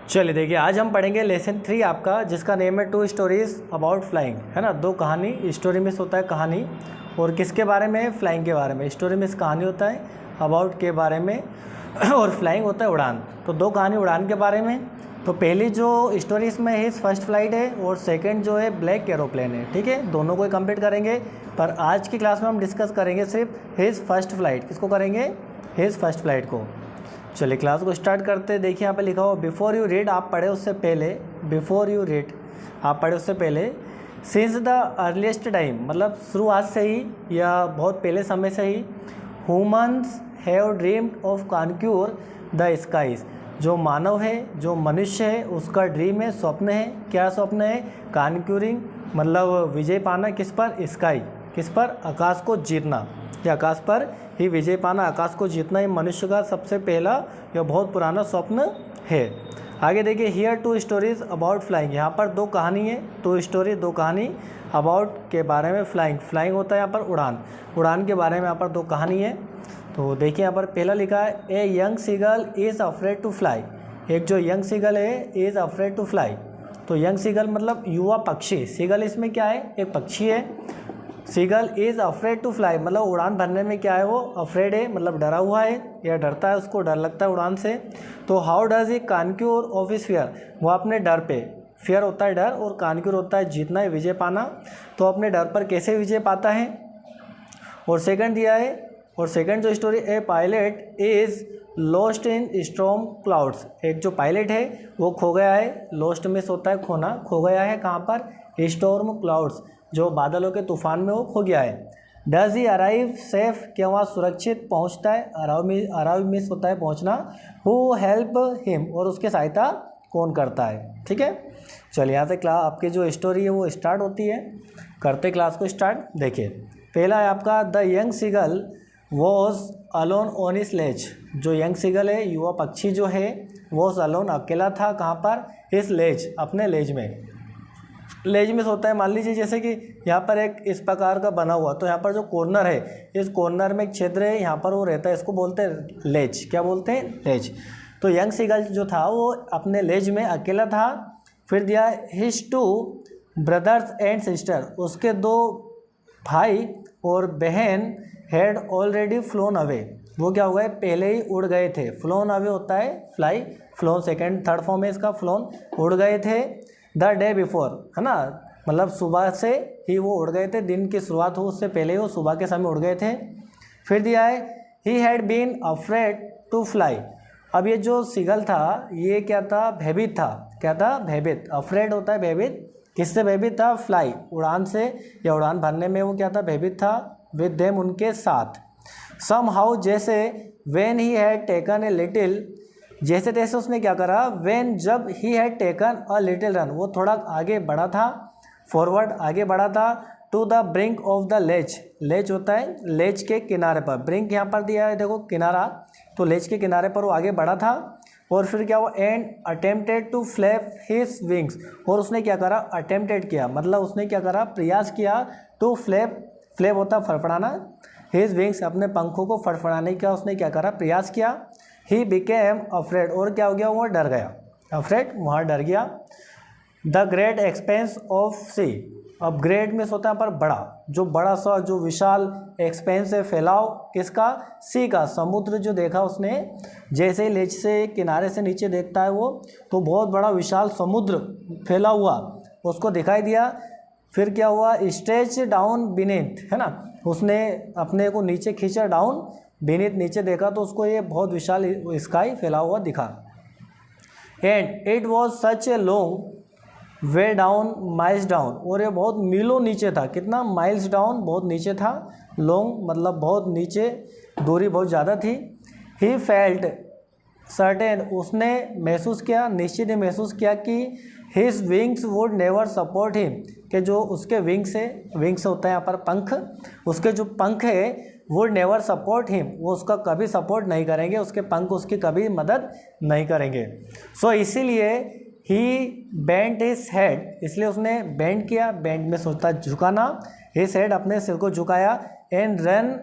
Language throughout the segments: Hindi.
चलिए देखिए, आज हम पढ़ेंगे लेसन 3 आपका, जिसका नेम है 2 स्टोरीज अबाउट फ्लाइंग, है ना। 2 कहानी। स्टोरी मिस होता है कहानी, और किसके बारे में? फ्लाइंग के बारे में। स्टोरी मिस कहानी होता है अबाउट के बारे में, और फ्लाइंग होता है उड़ान। तो 2 कहानी उड़ान के बारे में। तो पहली जो स्टोरी इसमें हिज फर्स्ट फ्लाइट है, और सेकंड जो है ब्लैक एरोप्लेन है। ठीक है, दोनों को ही कंप्लीट करेंगे, पर आज की क्लास में हम डिस्कस करेंगे सिर्फ हिज फर्स्ट फ्लाइट। किसको करेंगे? हिज फर्स्ट फ्लाइट को। चलिए क्लास को स्टार्ट करते हैं। देखिए यहाँ पे लिखा हुआ बिफोर यू रीड, आप पढ़े उससे पहले। बिफोर यू रीड, आप पढ़े उससे पहले। सिंस द अर्लीस्ट टाइम, मतलब शुरुआत से ही या बहुत पहले समय से ही, humans have dreamed of conquer the skies. जो मानव है, जो मनुष्य है, उसका ड्रीम है, स्वप्न है। क्या स्वप्न है? कॉन्क्यूरिंग, मतलब विजय पाना। किस पर? स्काई। किस पर? आकाश को जीतना, या आकाश पर ही विजय पाना, आकाश को जीतना। ये मनुष्य का सबसे पहला या बहुत पुराना स्वप्न है। आगे देखिए, हियर 2 स्टोरीज अबाउट फ्लाइंग। यहाँ पर 2 कहानी है, 2 स्टोरी, 2 कहानी अबाउट के बारे में। फ्लाइंग, फ्लाइंग होता है यहाँ पर उड़ान, उड़ान के बारे में यहाँ पर 2 कहानी है। तो देखिए यहाँ पर पहला लिखा है, a young seagull is afraid to fly. एक जो यंग सीगल है, इज़ अफ्रेड टू फ्लाई। तो यंग सीगल मतलब युवा पक्षी। सीगल इसमें क्या है? एक पक्षी है। Seagull is afraid to fly, मतलब उड़ान भरने में क्या है? वो अफ्रेड है, मतलब डरा हुआ है या डरता है, उसको डर लगता है उड़ान से। तो how does he conquer of his fear, वो अपने डर पे, फियर होता है डर, और कॉन्क्यूर होता है जीतना, है विजय पाना। तो अपने डर पर कैसे विजय पाता है? और सेकंड दिया है, और सेकंड जो story, A pilot is lost in storm clouds. एक जो पायलट है वो खो गया है। लॉस्ट मिस होता है खोना, खो गया है कहाँ पर? स्टॉर्म क्लाउड्स, जो बादलों के तूफान में वो खो गया है। डज ही अराइव सेफ, क्या वहाँ सुरक्षित पहुँचता है? अराइव मिस होता है पहुँचना। हु हेल्प हिम, और उसकी सहायता कौन करता है? ठीक है, चलिए यहाँ से क्लास आपकी जो स्टोरी है वो स्टार्ट होती है। करते क्लास को स्टार्ट। देखिए पहला है आपका, the young seagull was alone on his ledge. जो यंग सीगल है, युवा पक्षी जो है, वॉज अलोन, अकेला था। कहाँ पर? हिज लेज, अपने लेज में। लेज में होता है, मान लीजिए जैसे कि यहाँ पर एक इस प्रकार का बना हुआ, तो यहाँ पर जो कॉर्नर है, इस कॉर्नर में एक छिद्र है, यहाँ पर वो रहता है, इसको बोलते हैं लेज। क्या बोलते हैं? लेज। तो यंग सीगल जो था वो अपने लेज में अकेला था। फिर दिया हिज 2 ब्रदर्स एंड सिस्टर, उसके 2 भाई और बहन हैड ऑलरेडी फ्लोन अवे, वो क्या हुआ है? पहले ही उड़ गए थे। फ्लोन अवे होता है fly, phloem second third form है इसका, फ्लोन, उड़ गए थे। द डे बिफोर, है ना, मतलब सुबह से ही वो उड़ गए थे, दिन की शुरुआत हो उससे पहले ही वो सुबह के समय उड़ गए थे। फिर दिया है, he had been afraid to fly. अब ये जो सीगल था, ये क्या था? भयभीत था। क्या था? भयभीत। अफ्रेड होता है भयभीत। किससे भयभीत था? फ्लाई, उड़ान से, या उड़ान भरने में वो क्या था? भयभीत था। विद देम, उनके साथ। सम हाउ, जैसे, when he had taken a little, जैसे तैसे उसने क्या करा? व्हेन, जब, he had taken a little run, वो थोड़ा आगे बढ़ा था, फॉरवर्ड, आगे बढ़ा था। To the brink of the ledge, ledge होता है लेज के किनारे पर। ब्रिंक यहाँ पर दिया है, देखो किनारा, तो लेज के किनारे पर वो आगे बढ़ा था। और फिर क्या हुआ? And attempted to flap his wings, और उसने क्या करा? अटेम्प्टेड किया, मतलब उसने क्या करा? प्रयास किया। टू फ्लैप, फ्लैप होता फड़फड़ाना, हिज विंग्स, अपने पंखों को फड़फड़ाने का उसने क्या करा? प्रयास किया। ही बिकेम अफ्रेड, और क्या हो गया? वो डर गया। अफ्रेड, वहाँ डर गया। द ग्रेट एक्सपेंस ऑफ सी, अब ग्रेट में होता है पर बड़ा, जो बड़ा सा, जो विशाल, एक्सपेंस है फैलाव, किसका? सी का, समुद्र जो देखा उसने, जैसे लेज से किनारे से नीचे देखता है वो, तो बहुत बड़ा विशाल समुद्र फैला हुआ उसको दिखाई दिया। फिर क्या हुआ? स्ट्रेच डाउन बीनेथ, है ना, उसने अपने को नीचे खींचा, डाउन बीनेथ, नीचे देखा तो उसको ये बहुत विशाल स्काई फैला हुआ दिखा। And it was such a long way down, miles down, और ये बहुत मीलों नीचे था। कितना? माइल्स डाउन, बहुत नीचे था। लॉन्ग मतलब बहुत नीचे, दूरी बहुत ज़्यादा थी। ही फेल्ट सर्टेन, उसने महसूस किया, निश्चित ही महसूस किया कि his wings would never support him, कि जो उसके विंग्स है, विंग्स होता है यहाँ पर पंख, उसके जो पंख है, वुड नेवर सपोर्ट हिम, वो उसका कभी सपोर्ट नहीं करेंगे, उसके पंख उसकी कभी मदद नहीं करेंगे। सो इसीलिए ही बेंट हिज हेड, इसलिए उसने बेंड किया, बेंड में सोचता झुकाना, हिज हेड, अपने सिर को झुकाया। And run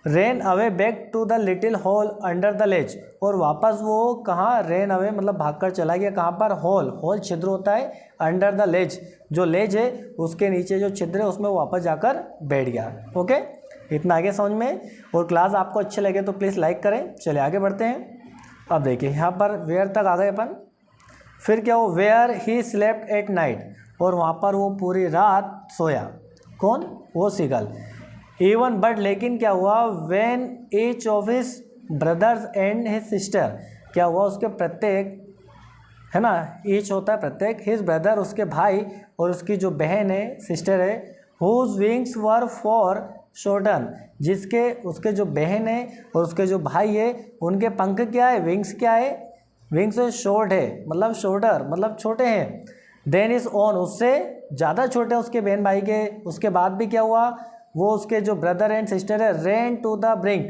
ran away back to the little hole under the ledge, और वापस वो कहाँ, रेन अवे मतलब भागकर चला गया कहाँ पर, होल, होल छिद्र होता है, अंडर द लेज, जो लेज है उसके नीचे जो छिद्र है उसमें वापस जाकर बैठ गया। ओके, इतना आगे समझ में। और क्लास आपको अच्छे लगे तो प्लीज़ लाइक करें। चलिए आगे बढ़ते हैं। अब देखिए यहाँ पर वेयर तक आ गए अपन, फिर क्या हो, where he slept at night, और वहाँ पर वो पूरी रात सोया। कौन, वो सीगल। इवन बट लेकिन क्या हुआ, when each of his brothers and his sister, क्या हुआ उसके प्रत्येक, है ना, ईच होता है प्रत्येक, हिज ब्रदर उसके भाई, और उसकी जो बहन है, सिस्टर है, whose wings were far shorter, जिसके, उसके जो बहन है और उसके जो भाई है उनके पंख क्या है, विंग्स क्या है, विंग्स शॉर्ट है, मतलब शॉर्टर मतलब छोटे हैं, देन इज ऑन, उससे ज़्यादा छोटे हैं उसके बहन भाई के। उसके बाद भी क्या हुआ, वो उसके जो ब्रदर एंड सिस्टर है, रेन टू द ब्रिंक,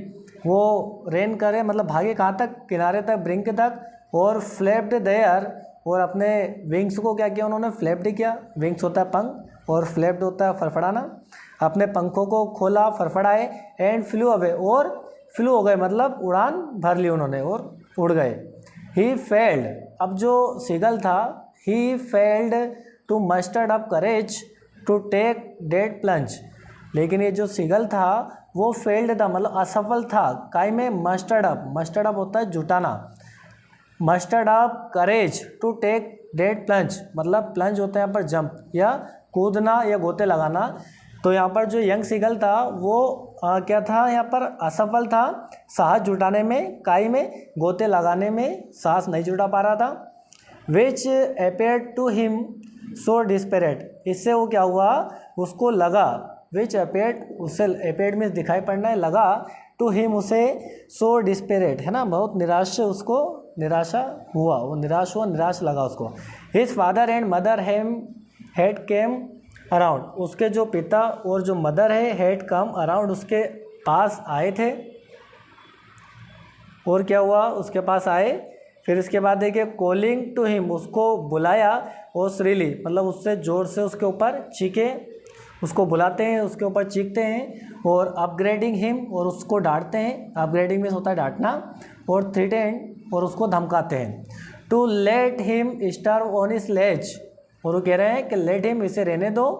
वो रेन करे मतलब भागे कहाँ तक, किनारे तक, ब्रिंक तक, और फ्लैप्ड देयर, और अपने विंग्स को क्या किया उन्होंने, फ्लैप्ड किया, विंग्स होता है पंख और फ्लैप्ड होता है फड़फड़ाना, अपने पंखों को खोला, फड़फड़ाए, एंड फ्लू अवे, और फ्लू हो गए मतलब उड़ान भर ली उन्होंने और उड़ गए। ही फेल्ड, अब जो सीगल था, he failed to mustered up courage to take that plunge, लेकिन ये जो सीगल था वो फेल्ड था मतलब असफल था, काई में, मस्टर्ड अप, मस्टर्ड अप होता है जुटाना, mustered up courage to take that plunge, मतलब प्लंज होता है यहाँ पर जंप या कूदना या गोते लगाना। तो यहाँ पर जो यंग सीगल था वो क्या था, यहाँ पर असफल था साहस जुटाने में, काई में, गोते लगाने में साहस नहीं जुटा पा रहा था। विच appeared to him so disparate, इससे वो क्या हुआ, उसको लगा, विच अपेयर्ड, उससे, अपेयर्ड में दिखाई पड़ना है, लगा, टू हिम उसे, सो डिस्पेरेट है ना, बहुत निराश, उसको निराशा हुआ, वो निराश हुआ, निराश लगा उसको। His father and mother had came around, उसके जो पिता और जो मदर है, हैड कम अराउंड, उसके पास आए थे, और क्या हुआ, उसके पास आए। फिर इसके बाद देखिए, कॉलिंग टू हिम, उसको बुलाया, और श्रीली मतलब उससे जोर से उसके ऊपर चीखे, उसको बुलाते हैं, उसके ऊपर चीखते हैं, और अपग्रेडिंग हिम, और उसको डांटते हैं, अपग्रेडिंग में होता है डांटना, और थ्रेटन, और उसको धमकाते हैं, to let him starve on his ledge, और वो कह रहे हैं कि लेट हिम, इसे रहने दो,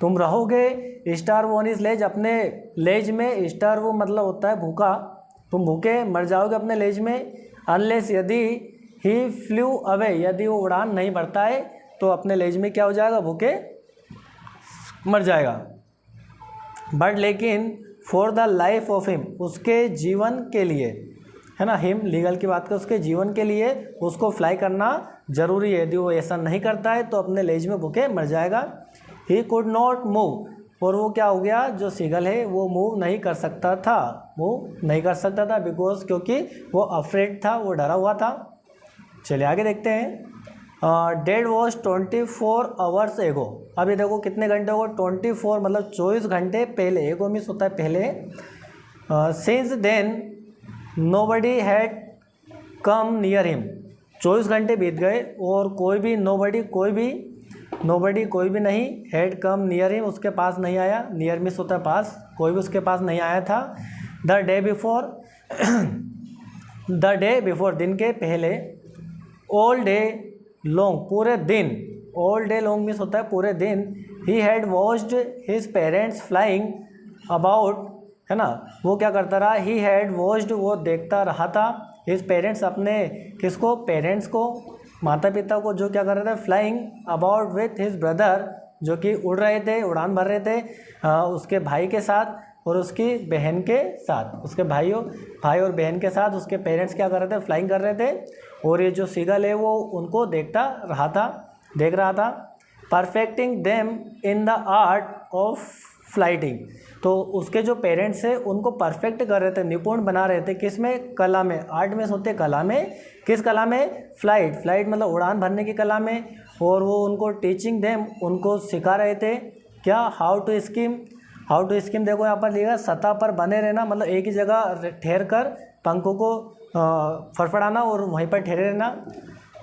तुम रहोगे स्टार्व ऑन हिज लेज, अपने लेज में, स्टार्व मतलब होता है भूखा, तुम भूखे मर जाओगे अपने लेज में, अनलेस, यदि, ही फ्लू अवे, यदि वो उड़ान नहीं भरता है तो अपने लेज में क्या हो जाएगा, भूखे मर जाएगा। बट लेकिन for the life of him, उसके जीवन के लिए, है ना, हिम लीगल की बात करें, उसके जीवन के लिए उसको फ्लाई करना जरूरी है, यदि वो ऐसा नहीं करता है तो अपने लेज में भूखे मर जाएगा। ही कुड नॉट मूव, और वो क्या हो गया, जो सीगल है वो मूव नहीं कर सकता था, मूव नहीं कर सकता था, बिकॉज, क्योंकि वो अफ्रेड था, वो डरा हुआ था। चलिए आगे देखते हैं। डेड वॉज 24 आवर्स एगो, अभी देखो कितने घंटे हो, 24 मतलब 24 घंटे पहले, एगो मीन्स होता है पहले, since then nobody had come near him, 24 घंटे बीत गए और कोई भी, नोबडी कोई भी नहीं, हैड कम नियर हिम, उसके पास नहीं आया, नियर मीन्स होता है पास, कोई भी उसके पास नहीं आया था। द डे बिफोर, दिन के पहले, ऑल डे लॉन्ग, पूरे दिन, ऑल डे लॉन्ग मीन्स होता है पूरे दिन, he had watched his parents flying about, है ना, वो क्या करता रहा, ही हैड वॉच्ड, वो देखता रहा था, हिज पेरेंट्स, अपने किसको, पेरेंट्स को, माता पिता को, जो क्या कर रहे थे, flying about with his brother, जो कि उड़ रहे थे, उड़ान भर रहे थे, उसके भाई के साथ और उसकी बहन के साथ, उसके भाई और बहन के साथ उसके पेरेंट्स क्या कर रहे थे, फ्लाइंग कर रहे थे, और ये जो सीगल है वो उनको देख रहा था। Perfecting them in the art of flighting, तो उसके जो पेरेंट्स हैं उनको परफेक्ट कर रहे थे, निपुण बना रहे थे, किस में, कला में, आर्ट में होते कला में, किस कला में, फ्लाइट मतलब उड़ान भरने की कला में, और वो उनको टीचिंग देम, उनको सिखा रहे थे, क्या, हाउ टू स्किम, देखो यहाँ पर लिखा, सतह पर बने रहना, मतलब एक ही जगह ठहर कर पंखों को फड़फड़ाना और वहीं पर ठहरे रहना,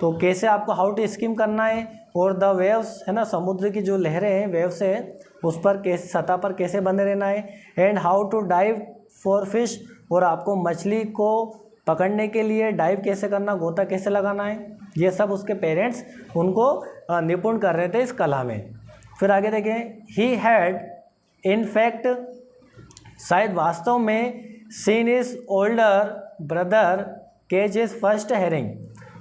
तो कैसे आपको हाउ टू स्किम करना है, और द वेव्स, है ना, समुद्र की जो लहरें हैं, वेव्स है, उस पर कैसे, सतह पर कैसे बने रहना है, and how to dive for fish, और आपको मछली को पकड़ने के लिए डाइव कैसे करना, गोता कैसे लगाना है, ये सब उसके पेरेंट्स उनको निपुण कर रहे थे इस कला में। फिर आगे देखें, ही हैड इन फैक्ट, शायद वास्तव में, seen his older brother catch his first herring,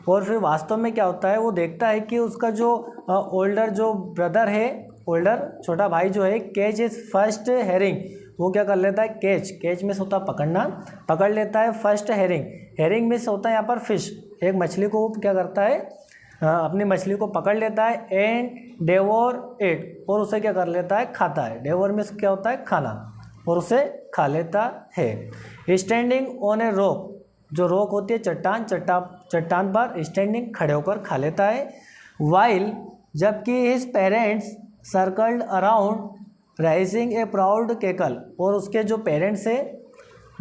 और फिर वास्तव में क्या होता है, वो देखता है कि उसका जो ओल्डर जो ब्रदर है, ओल्डर छोटा भाई जो है, केज इज फर्स्ट हेरिंग, वो क्या कर लेता है, केज में से होता है पकड़ना, पकड़ लेता है फर्स्ट हेरिंग में से होता है यहाँ पर फिश, एक मछली को वो क्या करता है, अपनी मछली को पकड़ लेता है, एंड डेवोर इट, और उसे क्या कर लेता है, खाता है। डेवोर में क्या होता है, खाना, और उसे खा लेता है। स्टैंडिंग ऑन ए रॉक, जो रॉक होती है चट्टान पर स्टैंडिंग, खड़े होकर खा लेता है। वाइल, जबकि his parents circled around raising a proud cackle, और उसके जो पेरेंट्स है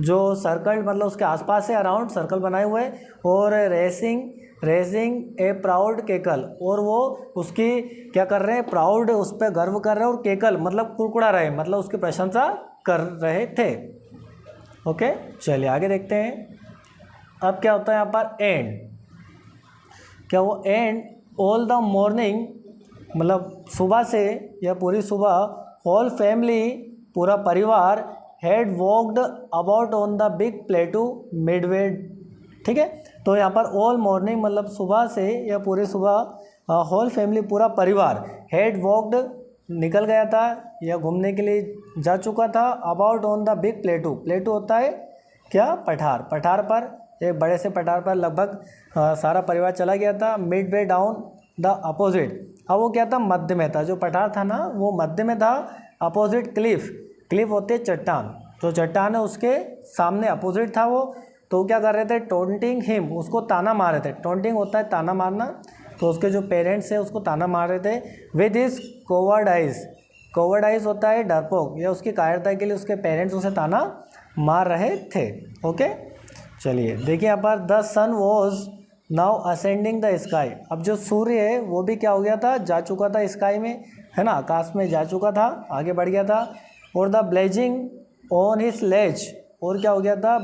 जो सर्कल्ड मतलब उसके आसपास है, अराउंड सर्कल बनाए हुए, और रेसिंग ए प्राउड केकल, और वो उसकी क्या कर रहे हैं, प्राउड, उस पर गर्व कर रहे हैं, और केकल मतलब कुड़कुड़ा रहे, मतलब उसकी प्रशंसा कर रहे थे। ओके, चलिए आगे देखते हैं। अब क्या होता है यहाँ पर, एंड, क्या वो एंड ऑल द मॉर्निंग, मतलब सुबह से या पूरी सुबह, होल फैमिली, पूरा परिवार, had walked about on the big प्लेटू Midway, ठीक है। तो यहाँ पर ऑल मॉर्निंग मतलब सुबह से या पूरी सुबह, होल फैमिली पूरा परिवार, हैड वॉकड निकल गया था या घूमने के लिए जा चुका था, अबाउट ऑन द बिग प्लेटू, प्लेटू होता है क्या, पठार, पठार पर, एक बड़े से पठार पर लगभग सारा परिवार चला गया था। Mid way down the opposite, अब वो क्या था, मध्य में था, जो पठार था ना वो मध्य में था। अपोजिट क्लिफ होते चट्टान, जो चट्टान है उसके सामने अपोजिट था वो, तो क्या कर रहे थे, टोंटिंग हिम, उसको ताना मार रहे थे। टोंटिंग होता है ताना मारना, तो उसके जो पेरेंट्स हैं उसको ताना मार रहे थे। विद हिज कोवर्ड आइज होता है डरपोक, या उसकी कायरता के लिए उसके पेरेंट्स उसे ताना मार रहे थे। ओके, चलिए देखिए यहाँ पर, the sun was now ascending the sky, अब जो सूर्य है वो भी क्या हो गया था, जा चुका था स्काई में, है ना, आकाश में जा चुका था, आगे बढ़ गया था। और the blazing on his ledge, और क्या हो गया था,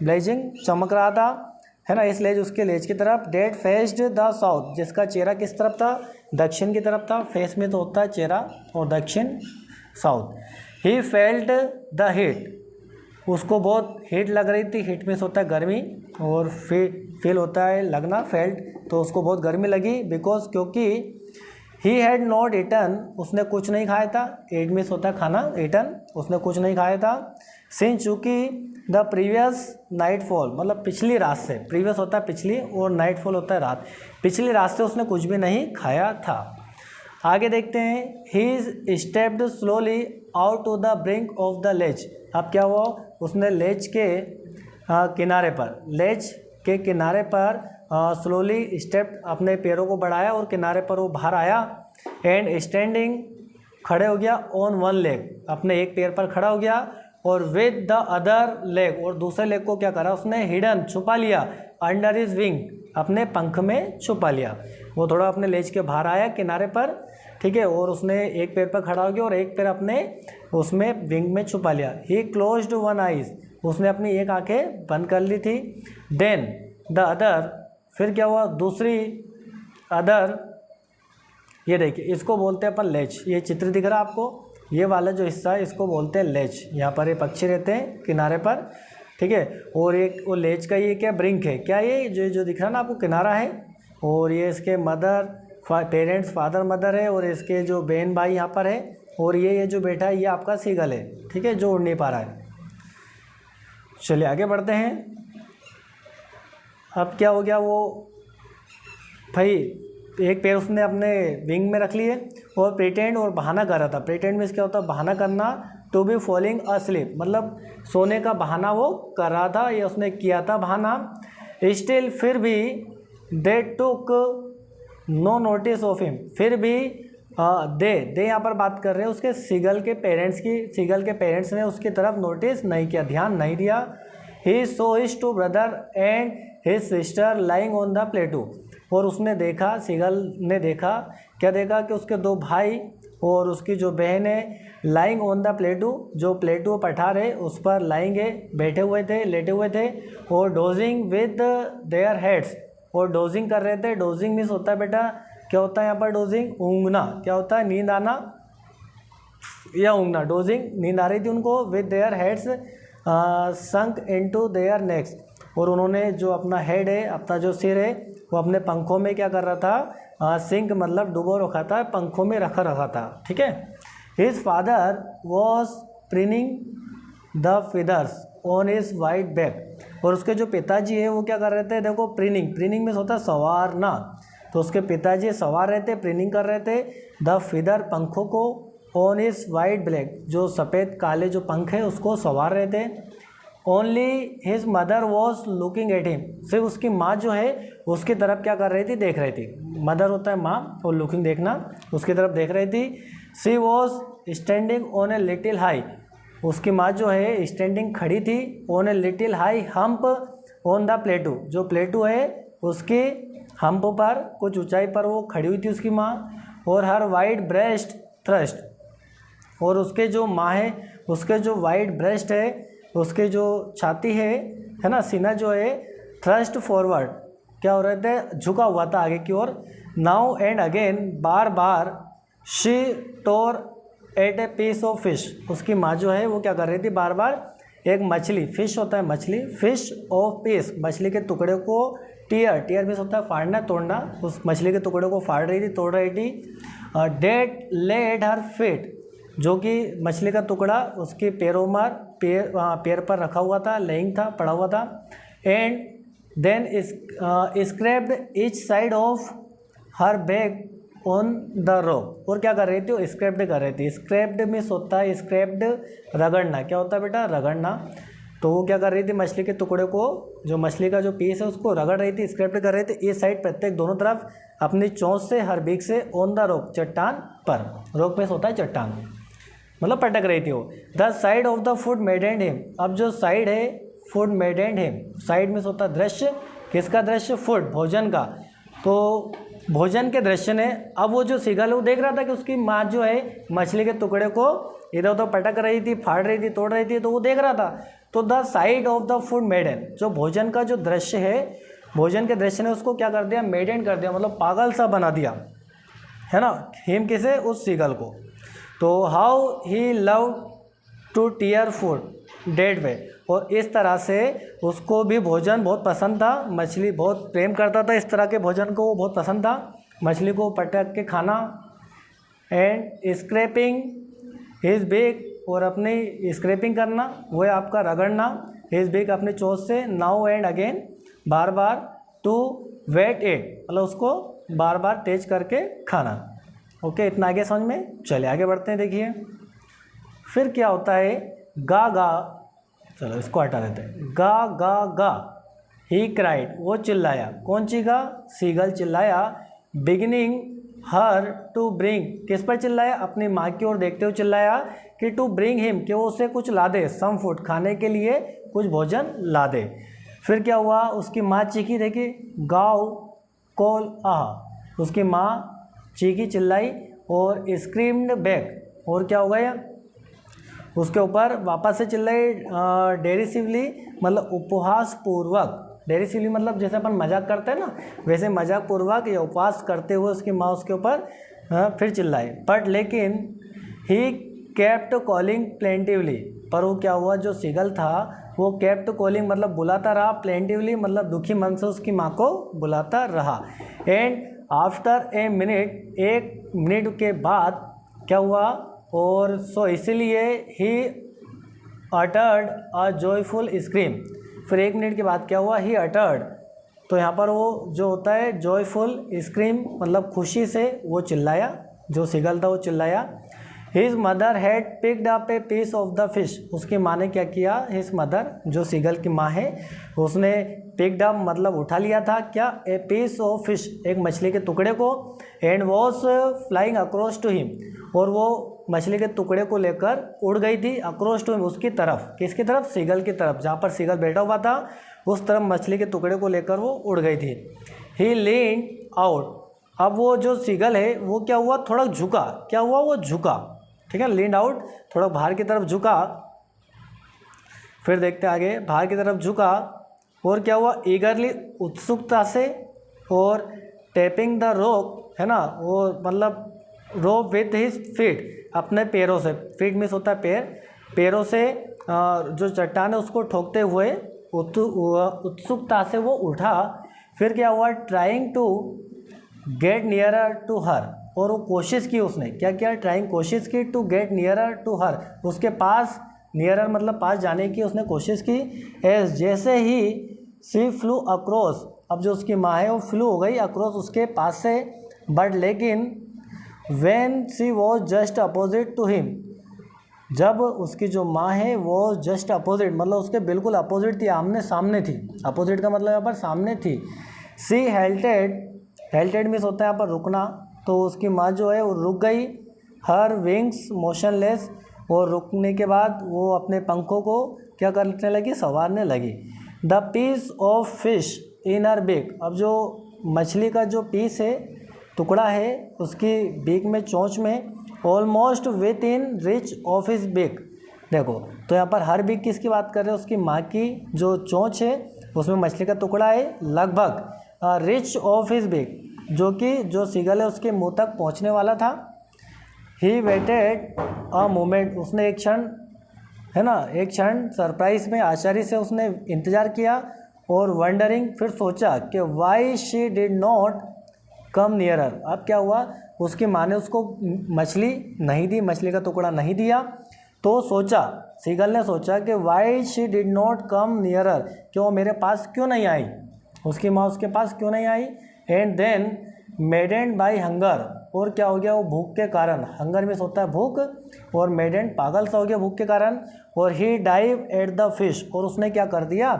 ब्लेजिंग चमक रहा था, है ना, इस लेज उसके लेज की तरफ। डेट फेस्ड द साउथ, जिसका चेहरा किस तरफ था, दक्षिण की तरफ था। फेस में तो होता है चेहरा, और दक्षिण south. He felt the heat, उसको बहुत हीट लग रही थी, हीट में से होता है गर्मी, और फील होता है लगना, फेल्ट, तो उसको बहुत गर्मी लगी, बिकॉज क्योंकि ही हैड नॉट ईटन, उसने कुछ नहीं खाया था, एट में से होता है खाना, ईटन, उसने कुछ नहीं खाया था। सिंस चूँकि द प्रीवियस नाइटफॉल, मतलब पिछली रात से, प्रीवियस होता है पिछली और नाइटफॉल होता है रात, पिछली रात से उसने कुछ भी नहीं खाया था। आगे देखते हैं, he stepped slowly out to the brink of the ledge, अब क्या हुआ, उसने लेज के किनारे पर स्लोली स्टेप, अपने पैरों को बढ़ाया और किनारे पर वो बाहर आया। एंड स्टैंडिंग, खड़े हो गया, ऑन वन लेग, अपने एक पैर पर खड़ा हो गया, और विद द अदर लेग, और दूसरे लेग को क्या करा उसने, हिडन, छुपा लिया, अंडर हिज विंग, अपने पंख में छुपा लिया। वो थोड़ा अपने लेज के बाहर आया किनारे पर, ठीक है, और उसने एक पैर पर खड़ा हो गया और एक पैर अपने उसमें विंग में छुपा लिया। ही क्लोज्ड वन आइज, उसने अपनी एक आंखें बंद कर ली थी। देन द अदर, फिर क्या हुआ, दूसरी अदर, ये देखिए इसको बोलते हैं अपन लेज, ये चित्र दिख रहा है आपको, ये वाला जो हिस्सा है इसको बोलते हैं लेज। यहाँ पर ये पक्षी रहते हैं किनारे पर, ठीक है, और एक वो लेज का ये क्या ब्रिंक है, क्या ये जो दिख रहा है ना आपको किनारा है, और ये इसके मदर पेरेंट्स, फादर मदर है, और इसके जो बहन भाई यहाँ पर है, और ये जो बैठा है ये आपका सीगल है, ठीक है, जो उड़ नहीं पा रहा है। चलिए आगे बढ़ते हैं। अब क्या हो गया, वो भाई एक पैर उसने अपने विंग में रख लिए और प्रिटेंड, और बहाना कर रहा था। प्रिटेंड में क्या होता है, बहाना करना, टू बी फॉलिंग अस्लीप, मतलब सोने का बहाना वो कर रहा था, ये उसने किया था बहाना। स्टिल, फिर भी, they took no notice of him, फिर भी दे यहाँ पर बात कर रहे हैं उसके सीगल के पेरेंट्स की, सीगल के पेरेंट्स ने उसकी तरफ नोटिस नहीं किया, ध्यान नहीं दिया। He saw his two brother and his sister lying on the plateau, और उसने देखा, सीगल ने देखा, क्या देखा कि उसके 2 भाई और उसकी जो बहन है लाइंग ऑन द प्लेटू, जो प्लेटू पठार है उस पर लाइंग है, बैठे हुए थे, लेटे हुए थे, और डोजिंग विद देयर हेड्स, और डोजिंग कर रहे थे। डोजिंग मीन्स होता है बेटा, क्या होता है यहाँ पर डोजिंग? ऊँघना। क्या होता है? नींद आना या ऊँघना। डोजिंग, नींद आ रही थी उनको। With their heads sunk into their next, और उन्होंने जो अपना हेड है, अपना जो सिर है, वो अपने पंखों में क्या कर रहा था? सिंक मतलब डुबो रखा था, पंखों में रखा था। ठीक है। His father was preening the feathers on his white back, और उसके जो पिताजी है वो क्या कर रहे थे? देखो, प्रिनिंग, प्रिनिंग में होता है संवारना, तो उसके पिताजी सवार रहे थे, प्रिनिंग कर रहे थे द फिदर, पंखों को, ऑन हिज वाइट ब्लैक, जो सफ़ेद काले जो पंख है उसको सवार रहे थे। Only his mother was looking at him, सिर्फ उसकी माँ जो है उसकी तरफ क्या कर रही थी? देख रही थी। मदर होता है माँ, और लुकिंग देखना, उसकी तरफ देख रही थी। She was standing on a little high, उसकी माँ जो है स्टैंडिंग खड़ी थी, on a little high hump on the plateau, जो प्लेटू है उसके हम्प पर, कुछ ऊंचाई पर वो खड़ी हुई थी उसकी माँ। और हर वाइट ब्रेस्ट थ्रस्ट, और उसके जो माँ है उसके जो वाइट ब्रेस्ट है, उसके जो छाती है ना, सीना जो है, थ्रस्ट फॉरवर्ड, क्या हो रहे थे? झुका हुआ था आगे की ओर। नाउ एंड अगेन, बार बार, she tore at a piece of fish, उसकी माँ जो है वो क्या कर रही थी? बार बार एक मछली, फिश होता है मछली, फिश ऑफ पीस, मछली के टुकड़े को, टीयर, टीयर मीन्स होता है फाड़ना, तोड़ना, उस मछली के टुकड़े को फाड़ रही थी, तोड़ रही थी। डेट ले एट हर फीट, जो कि मछली का टुकड़ा उसके पैरों पर, पैर पर रखा हुआ था, लेइंग था, पड़ा हुआ था। And then scraped each side of her back on the rock, और क्या कर रही थी? वो स्क्रैप्ड कर रही थी। स्क्रैप्ड मीन्स होता है स्क्रैप्ड, रगड़ना। क्या होता है बेटा? रगड़ना। तो वो क्या कर रही थी? मछली के टुकड़े को, जो मछली का जो पीस है उसको रगड़ रही थी, स्क्रैप्ड कर रही थी। इस साइड प्रत्येक दोनों तरफ अपनी चोंच से, हर बीक से, ऑन द रॉक, चट्टान पर। रॉक मीन्स होता है चट्टान, मतलब पटक रही थी वो। The side of the food maddened him, अब जो साइड है फूड मेडेंड हिम, साइड में होता है दृश्य, किसका दृश्य? फूड, भोजन का। तो भोजन के दृश्य ने, अब वो जो सीगल है वो देख रहा था कि उसकी माँ जो है मछली के टुकड़े को इधर उधर पटक रही थी, फाड़ रही थी, तोड़ रही थी, तो वो देख रहा था। तो the side of the food maddened, जो भोजन का जो दृश्य है, भोजन के दृश्य ने उसको क्या कर दिया? मेडेन कर दिया, मतलब पागल सा बना दिया, है ना। हिम किसे? उस सीगल को। तो how he love to tear food that way, और इस तरह से उसको भी भोजन बहुत पसंद था, मछली बहुत प्रेम करता था, इस तरह के भोजन को वो बहुत पसंद था, मछली को पटक के खाना। एंड स्क्रैपिंग हिज बीक, और अपनी स्क्रैपिंग करना, वो है आपका रगड़ना, हिज बीक अपनी चोंच से। नाउ एंड अगेन, बार बार, टू वेट इट, मतलब उसको बार बार तेज करके खाना। ओके, इतना आगे समझ में? चले आगे बढ़ते हैं। देखिए फिर क्या होता है? गा गा, चलो इसको हटा देते हैं। गा गा गा, ही क्राइड, वो चिल्लाया। कौन चीगा? सीगल चिल्लाया। बिगिनिंग हर टू ब्रिंग, किस पर चिल्लाया? अपनी माँ की ओर देखते हुए चिल्लाया कि टू ब्रिंग हिम, कि वो उसे कुछ ला दे, सम फूड, खाने के लिए कुछ भोजन ला दे। फिर क्या हुआ? उसकी माँ चीखी, देखी, गाओ कॉल आह, उसकी माँ चीखी, चिल्लाई, और स्क्रीम्ड बैक, और क्या हो गया? उसके ऊपर वापस से चिल्लाई, डेरिसिवली, मतलब उपहास पूर्वक। डेरिसिवली मतलब जैसे अपन मजाक करते हैं ना, वैसे मजाक पूर्वक या उपहास करते हुए उसकी माँ उसके ऊपर फिर चिल्लाई। बट लेकिन ही केप्ट कॉलिंग प्लेंटिवली, पर वो क्या हुआ? जो सीगल था वो केप्ट कॉलिंग मतलब बुलाता रहा, प्लेंटिवली मतलब दुखी मन से उसकी माँ को बुलाता रहा। एंड आफ्टर ए मिनट, एक मिनट के बाद क्या हुआ? और सो इसलिए he uttered a joyful scream, फिर एक मिनट के बाद क्या हुआ? ही अटर्ड, तो यहाँ पर वो जो होता है जॉयफुल स्क्रीम, मतलब खुशी से वो चिल्लाया, जो सीगल था वो चिल्लाया। His mother had picked up a piece of the fish, उसकी माँ ने क्या किया? हिज मदर, जो सीगल की माँ है, उसने पिक्ड अप मतलब उठा लिया था, क्या? ए पीस ऑफ फिश, एक मछली के टुकड़े को। And was flying across to him, और वो मछली के टुकड़े को लेकर उड़ गई थी, अक्रॉस टू हिम, उसकी तरफ। किसकी तरफ? सीगल की तरफ, जहाँ पर सीगल बैठा हुआ था उस तरफ मछली के टुकड़े को लेकर वो उड़ गई थी। ही लीन्ड आउट। अब वो जो सीगल है वो क्या हुआ, थोड़ा झुका, क्या हुआ, वो झुका, ठीक है, लीन्ड आउट, थोड़ा बाहर की तरफ झुका। फिर देखते आगे, बाहर की तरफ झुका और क्या हुआ, ईगरली, उत्सुकता से, और टैपिंग द रोप, है ना, वो मतलब रोप विथ हिज फीट, अपने पैरों से, फीट मीन्स होता है पैर, पैरों से जो चट्टान है उसको ठोकते हुए उत्सुकता से वो उठा। फिर क्या हुआ, trying to get nearer to her, और वो कोशिश की, उसने क्या किया, ट्राइंग, कोशिश की, to get nearer to her, उसके पास, नियरर मतलब पास जाने की उसने कोशिश की। एज, जैसे ही सी फ्लू अक्रॉस, अब जो उसकी माँ है वो फ्लू हो गई अक्रॉस, उसके पास से, बट लेकिन when she was just opposite to him, जब उसकी जो माँ है वो जस्ट अपोजिट मतलब उसके बिल्कुल अपोजिट थी, आमने सामने थी, अपोजिट का मतलब यहाँ पर सामने थी। सी हेल्टेड, हेल्टेड मीन्स होता है यहाँ पर रुकना, तो उसकी माँ जो है वो रुक गई। हर विंग्स मोशनलेस, और रुकने के बाद वो अपने पंखों को क्या करने लगी, संवारने लगी। The piece of fish in her beak, अब जो मछली का जो पीस है, टुकड़ा है उसकी बीक में, चोंच में, almost within reach of his beak. देखो तो यहाँ पर हर बीक किसकी बात कर रहे हैं, उसकी माँ की जो चोंच है उसमें मछली का टुकड़ा है, लगभग रिच ऑफ हिज बीक, जो कि जो सीगल है उसके मुंह तक पहुँचने वाला था। ही वेटेड अ मोमेंट, उसने एक क्षण, है ना, एक क्षण सरप्राइज में, आश्चर्य से उसने इंतज़ार किया, और वंडरिंग, फिर सोचा कि why she did not come nearer. अब क्या हुआ, उसकी माँ ने उसको मछली नहीं दी, मछली का टुकड़ा नहीं दिया, तो सोचा, सीगल ने सोचा कि why she did not come nearer, कि वो मेरे पास क्यों नहीं आई, उसकी माँ उसके पास क्यों नहीं आई। एंड देन मेडेंड बाई हंगर, और क्या हो गया, वो भूख के कारण, हंगर में होता है भूख, और मेडेंड पागल सा हो गया भूख के कारण। और ही डाइव एट द फिश, और उसने क्या कर दिया,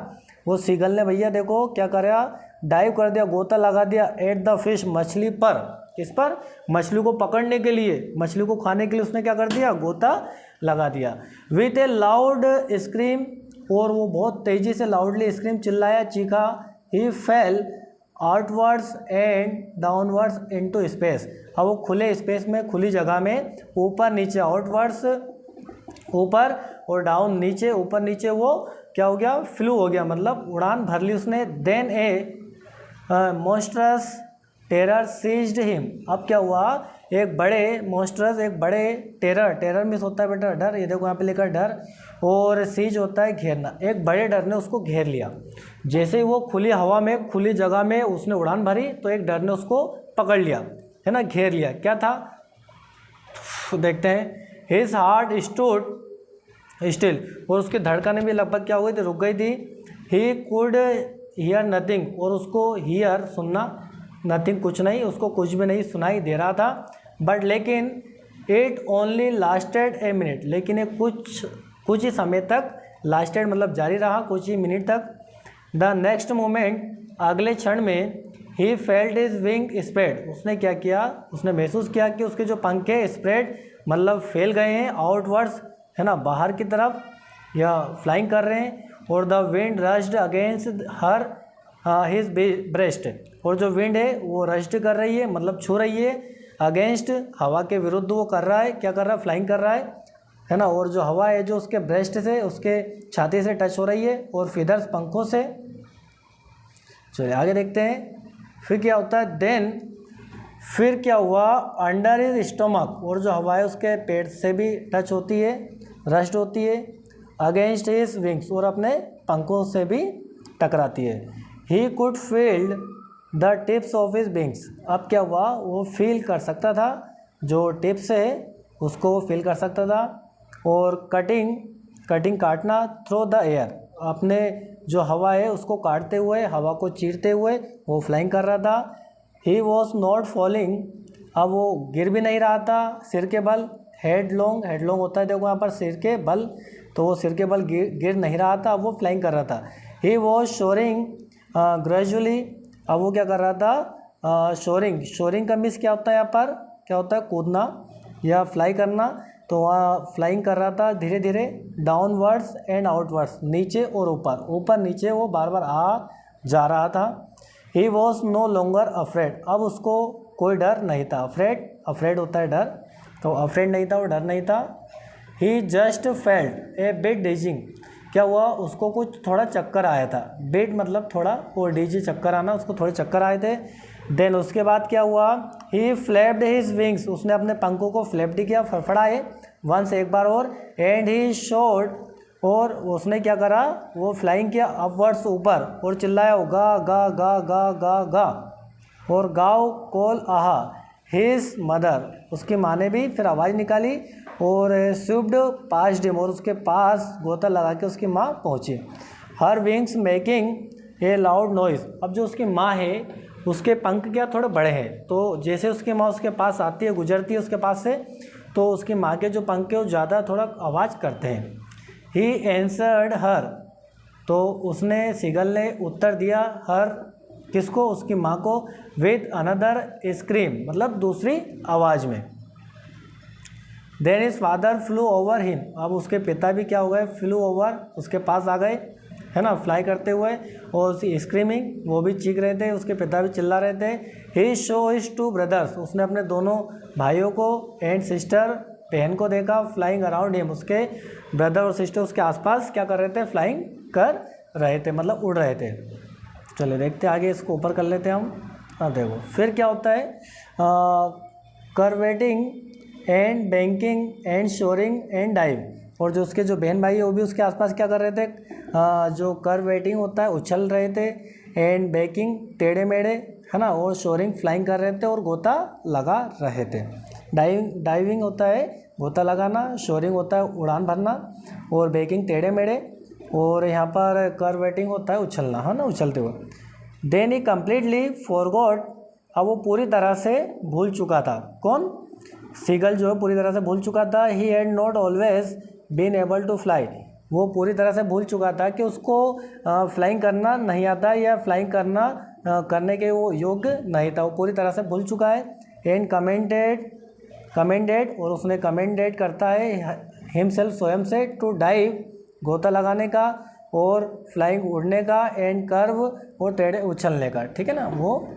वो सीगल ने भैया देखो क्या करा, डाइव कर दिया, गोता लगा दिया, एट द फिश, मछली पर, किस पर, मछली को पकड़ने के लिए, मछली को खाने के लिए उसने क्या कर दिया, गोता लगा दिया। विथ ए लाउड स्क्रीम, और वो बहुत तेज़ी से लाउडली स्क्रीम, चिल्लाया, चीखा। He fell outwards and downwards into space, अब वो खुले स्पेस में, खुली जगह में, ऊपर नीचे, आउटवर्ड्स ऊपर और डाउन नीचे, ऊपर नीचे, वो क्या हो गया, फ्लू हो गया, मतलब उड़ान भर ली उसने। देन ए मॉन्स्ट्रस टेरर सीज्ड हिम, अब क्या हुआ, एक बड़े मॉन्स्ट्रस, एक बड़े टेरर, टेरर मीन्स होता है बेटा डर, ये देखो यहाँ पे लिखा डर, और सीज होता है घेरना, एक बड़े डर ने उसको घेर लिया। जैसे ही वो खुली हवा में, खुली जगह में उसने उड़ान भरी, तो एक डर ने उसको पकड़ लिया, है ना, घेर लिया। क्या था, देखते हैं। हिज हार्ट स्टूड स्टिल, और उसकी धड़कनें भी लगभग क्या हो गई थी, रुक गई थी। ही कुड हियर नथिंग, और उसको हियर सुनना, नथिंग कुछ नहीं, उसको कुछ भी नहीं सुनाई दे रहा था। बट लेकिन it only lasted a minute, लेकिन ये कुछ ही समय तक, लास्टेड मतलब जारी रहा, कुछ ही मिनट तक। द नेक्स्ट मोमेंट, अगले क्षण में, he felt is wing spread, उसने क्या किया, उसने महसूस किया कि उसके जो पंख है स्प्रेड मतलब फैल गए हैं, आउटवर्ड्स, है ना, बाहर की तरफ, या फ्लाइंग कर रहे हैं। और the wind rushed against her his breast, और जो विंड है वो रश्ड कर रही है, मतलब छू रही है, अगेंस्ट, हवा के विरुद्ध वो कर रहा है, क्या कर रहा है, फ्लाइंग कर रहा है ना। और जो हवा है जो उसके ब्रेस्ट से, उसके छाती से टच हो रही है, और फिदर्स, पंखों से। चलिए आगे देखते हैं, फिर क्या होता है। देन फिर क्या हुआ, अंडर इज स्टोमक, और जो हवा है उसके पेट से भी टच होती है, रश्ड होती है, अगेंस्ट हिज विंग्स, और अपने पंखों से भी टकराती है। He could feel the tips of his wings, अब क्या हुआ, वो फील कर सकता था, जो टिप्स है उसको वो फील कर सकता था। और कटिंग काटना, थ्रू द एयर, अपने जो हवा है उसको काटते हुए, हवा को चीरते हुए वो फ्लाइंग कर रहा था। ही वॉज नॉट फॉलिंग, अब वो गिर भी नहीं रहा था सिर के बल, हेडलॉन्ग होता है देखो यहाँ पर सिर के बल, तो वो सिर के बल गिर नहीं रहा था, अब वो फ्लाइंग कर रहा था। ही वॉज शोरिंग ग्रेजुअली, अब वो क्या कर रहा था, शोरिंग का मीन्स क्या होता है, यहाँ पर क्या होता है, कूदना या फ्लाई करना, तो वहाँ फ्लाइंग कर रहा था धीरे धीरे, डाउनवर्ड्स एंड आउटवर्ड्स, नीचे और ऊपर, ऊपर नीचे वो बार बार आ जा रहा था। He was no longer afraid, अब उसको कोई डर नहीं था। अफ्रेड होता है डर, तो अफ्रेड नहीं था, वो डर नहीं था। ही जस्ट फेल्ट ए बिट डिजिंग, क्या हुआ, उसको कुछ थोड़ा चक्कर आया था। बिट मतलब थोड़ा, और डीजी चक्कर आना, उसको थोड़े चक्कर आए थे। देन उसके बाद क्या हुआ, ही फ्लैप्ड हिज विंग्स, उसने अपने पंखों को फ्लैप्ड किया, फड़फड़ाए, वंस एक बार और, एंड ही शोड, और उसने क्या करा, वो फ्लाइंग किया अपवर्ड्स ऊपर, और चिल्लाया गा गा गा गा गा गा, और गाओ कॉल आहा हिज मदर, उसकी माँ ने भी फिर आवाज़ निकाली, और स्विफ्ट पास्ट हिम, और उसके पास गोता लगा के उसकी माँ पहुँची। हर wings making a loud noise, अब जो उसकी माँ है उसके पंख क्या थोड़े बड़े हैं, तो जैसे उसकी माँ उसके पास आती है, गुजरती है उसके पास से, तो उसकी माँ के जो पंख है वो ज़्यादा थोड़ा आवाज़ करते हैं। ही एंसर्ड हर, तो उसने सीगल ने उत्तर दिया, हर किसको, उसकी माँ को, विद अनदर स्क्रीम, मतलब दूसरी आवाज़ में। Then his father flew over him, अब उसके पिता भी क्या हो गए, फ्लू ओवर, उसके पास आ गए, है ना, फ्लाई करते हुए, और स्क्रीमिंग, वो भी चीख रहे थे, उसके पिता भी चिल्ला रहे थे। ही शो हिज टू ब्रदर्स, उसने अपने दोनों भाइयों को, एंड सिस्टर, बहन को देखा, फ्लाइंग अराउंड हिम, उसके ब्रदर और सिस्टर उसके आसपास क्या कर रहे थे, फ्लाइंग कर रहे थे, मतलब उड़ रहे थे। चलिए देखते आगे, इसको ऊपर कर लेते हैं हम। अब देखो फिर क्या होता है, curveting and banking and soaring and dive, और जो उसके जो बहन भाई है वो भी उसके आसपास क्या कर रहे थे, जो करवेटिंग होता है उछल रहे थे, एंड बैंकिंग टेढ़े मेढ़े, है ना, और शोरिंग फ्लाइंग कर रहे थे और गोता लगा रहे थे। डाइविंग होता है गोता लगाना, शोरिंग होता है उड़ान भरना, और बैंकिंग टेढ़े मेढ़े, और यहाँ पर करवेटिंग होता है उछलना, है ना, उछलते हुए। देन ही कम्प्लीटली फॉरगॉट, अब वो पूरी तरह से भूल चुका था, कौन, सीगल जो है पूरी तरह से भूल चुका था। He had not always been able to fly, वो पूरी तरह से भूल चुका था कि उसको फ्लाइंग करना नहीं आता, या फ्लाइंग करने के वो योग्य नहीं था, वो पूरी तरह से भूल चुका है। एंड कमेंडेड, और उसने कमेंडेड करता है हिमसेल्फ, स्वयं से, टू डाइव, गोता लगाने का, और फ्लाइंग उड़ने का, एंड कर्व, और टेढ़े उछलने का, ठीक है ना वो,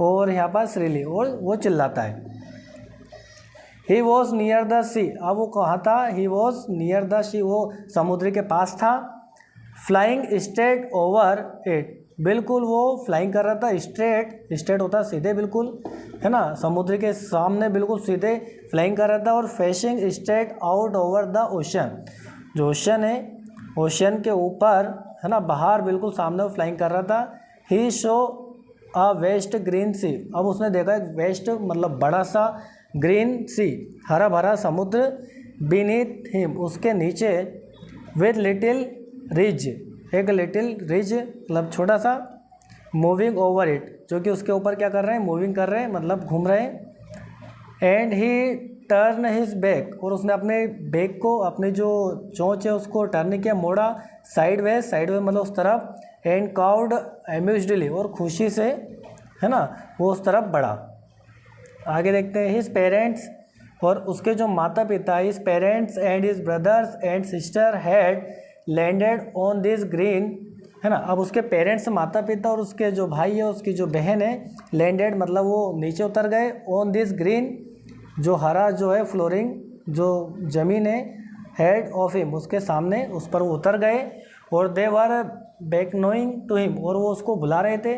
और यहाँ पर श्रीली, और वो चिल्लाता है। ही वॉज नियर द सी, अब वो कहाँ था, ही वॉज नियर द सी, वो समुद्र के पास था। फ्लाइंग स्ट्रेट ओवर इट, बिल्कुल वो फ्लाइंग कर रहा था, स्ट्रेट होता है सीधे, बिल्कुल, है ना, समुद्र के सामने बिल्कुल सीधे फ्लाइंग कर रहा था। और facing straight out over the ocean, जो ओशन है, ओशन के ऊपर, है ना, बाहर बिल्कुल सामने वो फ्लाइंग कर रहा था। ही शो अ वेस्ट ग्रीन सी, अब उसने देखा एक वेस्ट मतलब बड़ा सा ग्रीन सी, हरा भरा समुद्र, बीनीथ हिम, उसके नीचे, विद लिटिल रिज, एक लिटिल रिज मतलब छोटा सा, मूविंग ओवर इट, जो कि उसके ऊपर क्या कर रहे हैं, मूविंग कर रहे हैं, मतलब घूम रहे हैं। And he turn his back, और उसने अपने बैक को, अपने जो चोंच है उसको टर्न किया, मोड़ा साइडवेज मतलब उस तरफ। एंड काउड एम्यूजडली, और खुशी से, है ना, वो उस तरफ बढ़ा। आगे देखते हैं। हिज पेरेंट्स, और उसके जो माता पिता, his parents and his brothers and sister had landed on this green, है ना, अब उसके पेरेंट्स, माता पिता, और उसके जो भाई है, उसकी जो बहन है, लैंडेड मतलब वो नीचे उतर गए, ऑन दिस ग्रीन, जो हरा जो है फ्लोरिंग, जो ज़मीन है, हेड ऑफ हिम, उसके सामने, उस पर वो उतर गए। और दे वर बेकनोइंग टू हिम, और वो उसको बुला रहे थे,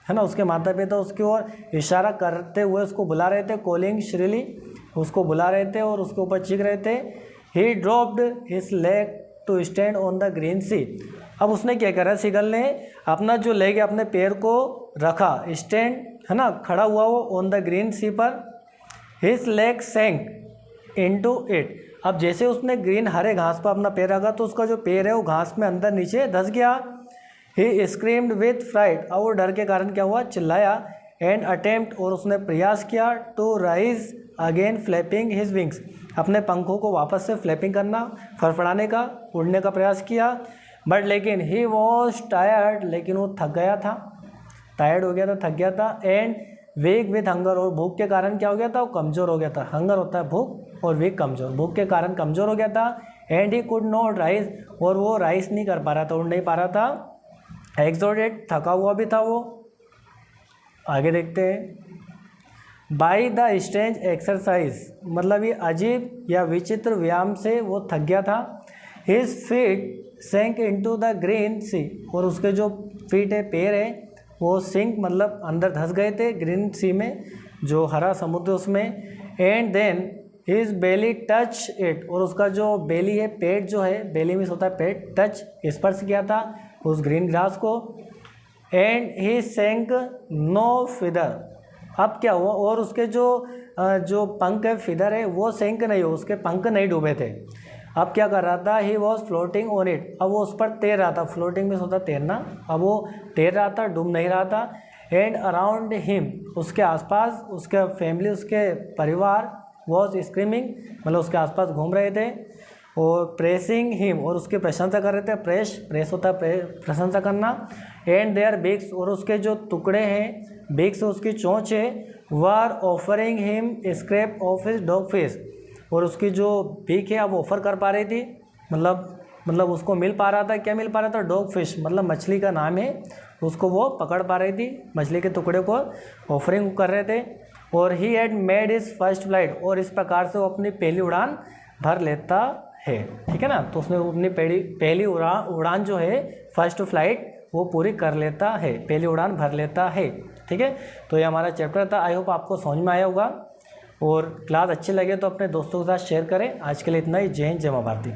है ना, उसके माता पिता उसकी ओर इशारा करते हुए उसको बुला रहे थे, कॉलिंग श्रीली, उसको बुला रहे थे और उसके ऊपर चीख रहे थे। He dropped his leg to stand on the green sea, अब उसने क्या करा, सीगल ने अपना जो लेग है, अपने पैर को रखा, स्टैंड, है ना, खड़ा हुआ वो ऑन द ग्रीन सी पर। हिज लेग सैंक इनटू इट, अब जैसे उसने ग्रीन हरे घास पर अपना पैर रखा तो उसका जो पैर है वो घास में अंदर नीचे धंस गया। ही स्क्रीम्ड विथ फ्राइट, अब वो डर के कारण क्या हुआ, चिल्लाया। एंड अटेम्प्ट, और उसने प्रयास किया, to rise again flapping his wings, अपने पंखों को वापस से फ्लैपिंग करना, फड़फड़ाने का, उड़ने का प्रयास किया। बट लेकिन ही वॉज टायर्ड, लेकिन वो थक गया था, टायर्ड हो गया था, थक गया था। एंड वीक विथ हंगर, और भूख के कारण क्या हो गया था, वो कमज़ोर हो गया था। हंगर होता है भूख, और वीक कमज़ोर, भूख के कारण कमज़ोर हो गया था। And he could not rise, और वो राइज नहीं कर पा रहा था, उड़ नहीं पा रहा था। एग्जॉर्टेड, थका हुआ भी था वो, आगे देखते हैं। बाई द स्ट्रेंज एक्सरसाइज, मतलब ये अजीब या विचित्र व्यायाम से वो थक गया था। हिज फीट सेंक इनटू द ग्रीन सी, और उसके जो फीट है, पैर है, वो सिंक मतलब अंदर धंस गए थे ग्रीन सी में, जो हरा समुद्र उसमें। And then his belly touch it, और उसका जो बेली है, पेट जो है, बेली मीन्स होता है पेट, टच स्पर्श किया था उस ग्रीन ग्रास को। एंड ही सेंक नो फिदर, अब क्या हुआ, और उसके जो पंख है, फिदर है, वो सेंक नहीं हो, उसके पंख नहीं डूबे थे। अब क्या कर रहा था, he was floating on it, अब वो उस पर तैर रहा था। फ्लोटिंग में होता तैरना, अब वो तैर रहा था, डूब नहीं रहा था। एंड अराउंड हिम, उसके आसपास उसके फैमिली, उसके परिवार, वॉज स्क्रीमिंग, मतलब उसके आसपास घूम रहे थे, और प्रेसिंग हिम, और उसकी प्रशंसा कर रहे थे। प्रेस होता है प्रशंसा करना। एंड देयर बिग्स, और उसके जो टुकड़े हैं, बिग्स उसकी चोंच है, वर offering him scrap of his dog fish, और उसकी जो बीक है अब वो ऑफर कर पा रही थी, मतलब उसको मिल पा रहा था। क्या मिल पा रहा था, डॉग फिश, मतलब मछली का नाम है, उसको वो पकड़ पा रही थी, मछली के टुकड़े को ऑफरिंग कर रहे थे। और he had made his first flight, और इस प्रकार से वो अपनी पहली उड़ान भर लेता है। ठीक है ना, तो उसने अपनी पहली उड़ान जो है, फर्स्ट फ्लाइट, वो पूरी कर लेता है, पहली उड़ान भर लेता है। ठीक है, तो ये हमारा चैप्टर था। आई होप आपको समझ में आया होगा, और क्लास अच्छी लगे तो अपने दोस्तों के साथ शेयर करें। आज के लिए इतना ही। जय हिंद, जय मां भारती।